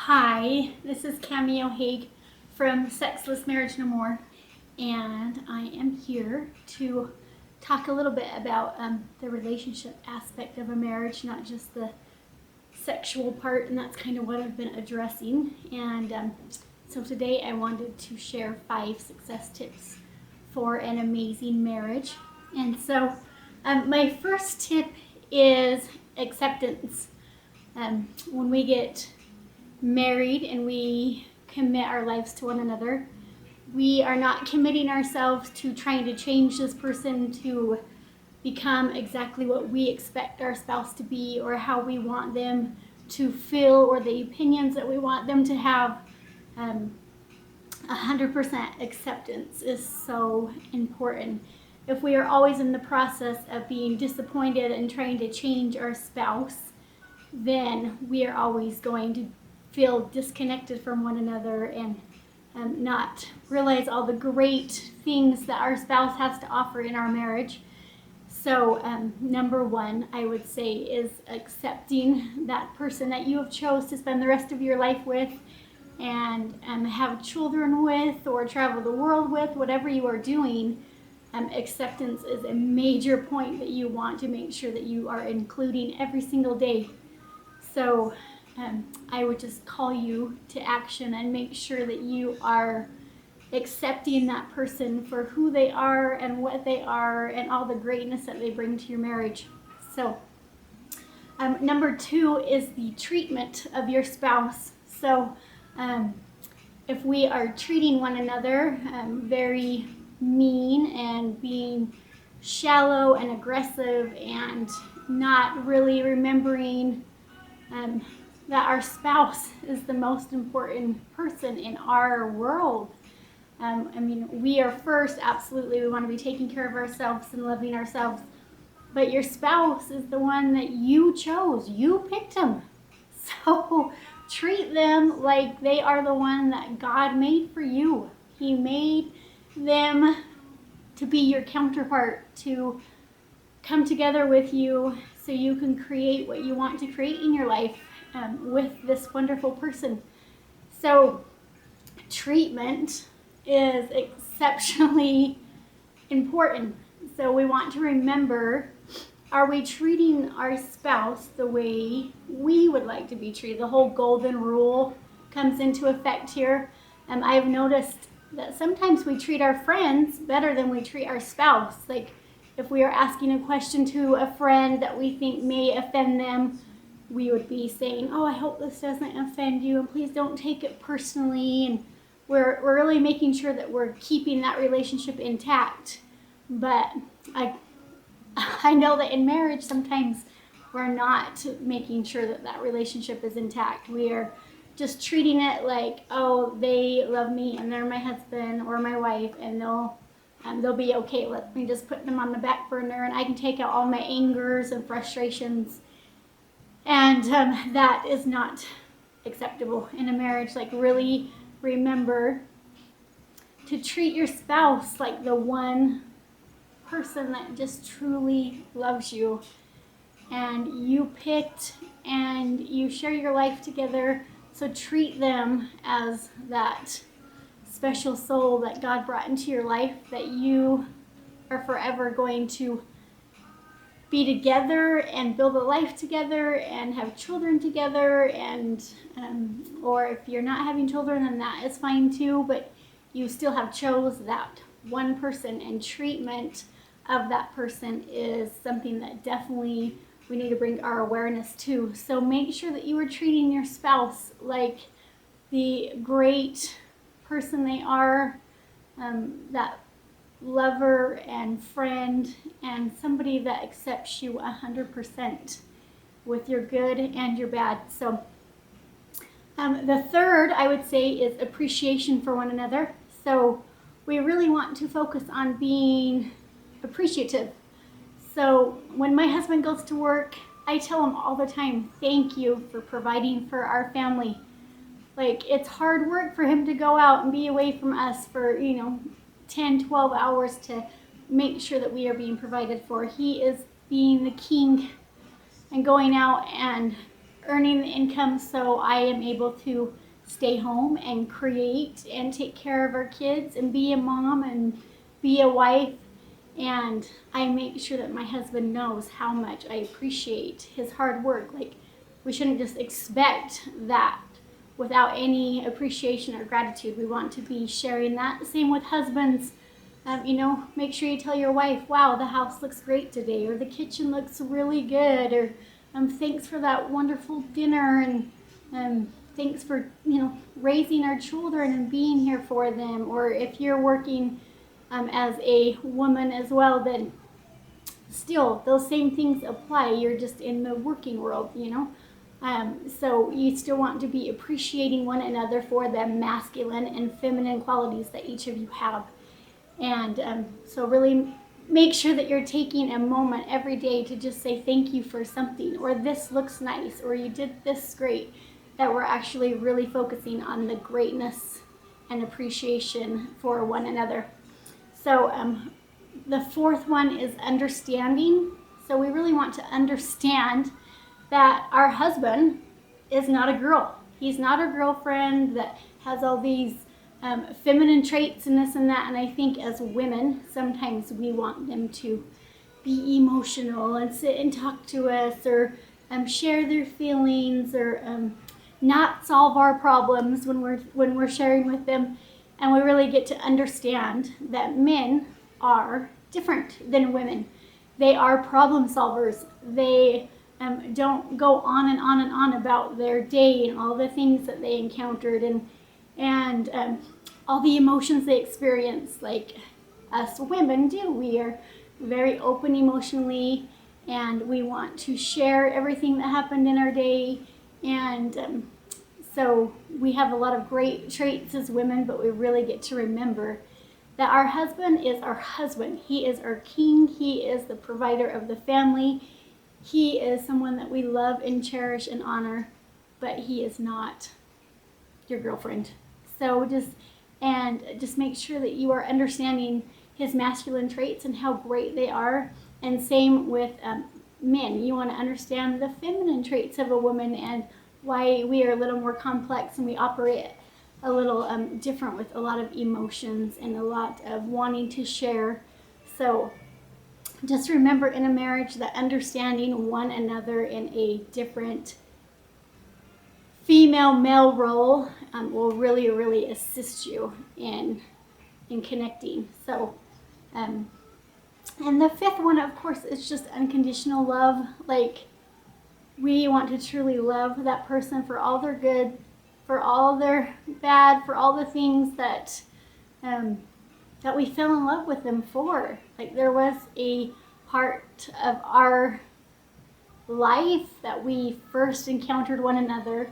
Hi, this is Cameo Haig from Sexless Marriage No More, and I am here to talk a little bit about the relationship aspect of a marriage, not just the sexual part, and that's kind of what I've been addressing. And so today I wanted to share 5 success tips for an amazing marriage. And so my first tip is acceptance. When we get married and we commit our lives to one another, we are not committing ourselves to trying to change this person to become exactly what we expect our spouse to be or how we want them to feel or the opinions that we want them to have. 100% acceptance is so important. If we are always in the process of being disappointed and trying to change our spouse, then we are always going to feel disconnected from one another and not realize all the great things that our spouse has to offer in our marriage. So number one, I would say, is accepting that person that you have chose to spend the rest of your life with and have children with or travel the world with, whatever you are doing. Acceptance is a major point that you want to make sure that you are including every single day. So I would just call you to action and make sure that you are accepting that person for who they are and what they are and all the greatness that they bring to your marriage. So number 2 is the treatment of your spouse. So if we are treating one another very mean and being shallow and aggressive and not really remembering that our spouse is the most important person in our world. We are first, absolutely, we want to be taking care of ourselves and loving ourselves, but your spouse is the one that you chose. You picked them. So treat them like they are the one that God made for you. He made them to be your counterpart, to come together with you so you can create what you want to create in your life with this wonderful person. So treatment is exceptionally important. So we want to remember, are we treating our spouse the way we would like to be treated? The whole golden rule comes into effect here. I've noticed that sometimes we treat our friends better than we treat our spouse. Like if we are asking a question to a friend that we think may offend them, we would be saying, oh, I hope this doesn't offend you and please don't take it personally. And we're really making sure that we're keeping that relationship intact. But I know that in marriage sometimes we're not making sure that that relationship is intact. We are just treating it like, oh, they love me and they're my husband or my wife and they'll be okay. Let me just put them on the back burner and I can take out all my angers and frustrations. And that is not acceptable in a marriage. Like, really remember to treat your spouse like the one person that just truly loves you and you picked and you share your life together. So treat them as that special soul that God brought into your life, that you are forever going to be together and build a life together and have children together. And or if you're not having children, then that is fine too, but you still have chose that one person, and treatment of that person is something that definitely we need to bring our awareness to. So make sure that you are treating your spouse like the great person they are, that lover and friend and somebody that accepts you 100% with your good and your bad. So the third, I would say, is appreciation for one another. So we really want to focus on being appreciative. So when my husband goes to work, I tell him all the time, thank you for providing for our family. Like, it's hard work for him to go out and be away from us for 10, 12 hours to make sure that we are being provided for. He is being the king and going out and earning the income so I am able to stay home and create and take care of our kids and be a mom and be a wife. And I make sure that my husband knows how much I appreciate his hard work. Like, we shouldn't just expect that without any appreciation or gratitude. We want to be sharing that. Same with husbands. Make sure you tell your wife, wow, the house looks great today, or the kitchen looks really good, or thanks for that wonderful dinner, and thanks for, raising our children and being here for them. Or if you're working as a woman as well, then still those same things apply. You're just in the working world, so you still want to be appreciating one another for the masculine and feminine qualities that each of you have. And so really make sure that you're taking a moment every day to just say thank you for something, or this looks nice, or you did this great, that we're actually really focusing on the greatness and appreciation for one another. So the fourth one is understanding. So we really want to understand that our husband is not a girl. He's not a girlfriend that has all these feminine traits and this and that. And I think as women, sometimes we want them to be emotional and sit and talk to us, or share their feelings, or not solve our problems when we're sharing with them. And we really get to understand that men are different than women. They are problem solvers. They don't go on and on and on about their day and all the things that they encountered, and all the emotions they experience, like us women do. We are very open emotionally, and we want to share everything that happened in our day. And so we have a lot of great traits as women, but we really get to remember that our husband is our husband. He is our king. He is the provider of the family. He is someone that we love and cherish and honor, but he is not your girlfriend. So just make sure that you are understanding his masculine traits and how great they are. And same with men. You want to understand the feminine traits of a woman and why we are a little more complex and we operate a little different, with a lot of emotions and a lot of wanting to share. So just remember, in a marriage, that understanding one another in a different female-male role will really, really assist you in connecting. So, and the fifth one, of course, is just unconditional love. Like, we want to truly love that person for all their good, for all their bad, for all the things that that we fell in love with them for. Like, there was a part of our life that we first encountered one another,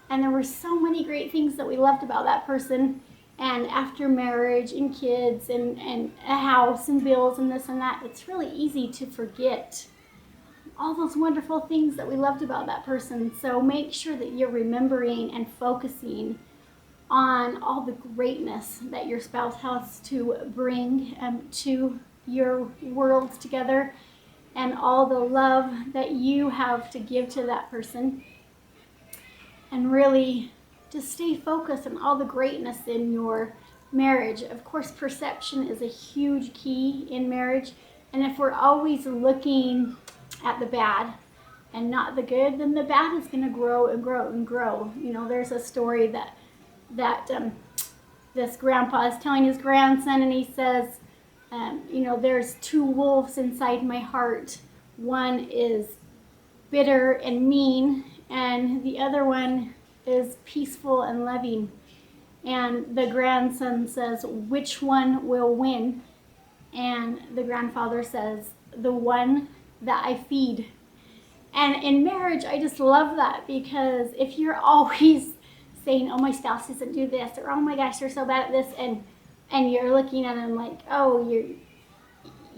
and there were so many great things that we loved about that person. And after marriage and kids and a house and bills and this and that, it's really easy to forget all those wonderful things that we loved about that person. So make sure that you're remembering and focusing on all the greatness that your spouse has to bring to your worlds together, and all the love that you have to give to that person. And really just stay focused on all the greatness in your marriage. Of course, perception is a huge key in marriage. And if we're always looking at the bad and not the good, then the bad is going to grow and grow and grow. There's a story that this grandpa is telling his grandson, and he says, there's two wolves inside my heart. One is bitter and mean, and the other one is peaceful and loving. And the grandson says, which one will win? And the grandfather says, the one that I feed. And in marriage, I just love that, because if you're always saying, oh, my spouse doesn't do this, or oh my gosh, they're so bad at this, and you're looking at them like, oh, you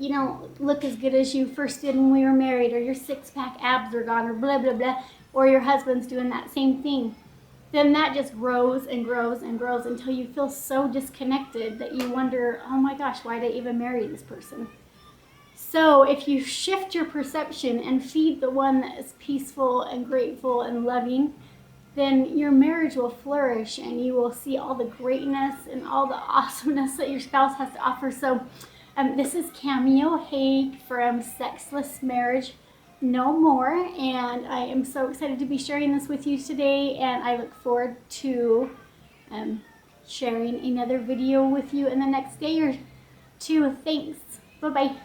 don't look as good as you first did when we were married, or your six-pack abs are gone, or blah, blah, blah, or your husband's doing that same thing, then that just grows and grows and grows until you feel so disconnected that you wonder, oh my gosh, why did I even marry this person? So if you shift your perception and feed the one that is peaceful and grateful and loving, then your marriage will flourish and you will see all the greatness and all the awesomeness that your spouse has to offer. So this is Cameo Haig from Sexless Marriage No More, and I am so excited to be sharing this with you today, and I look forward to sharing another video with you in the next day or two. Thanks. Bye-bye.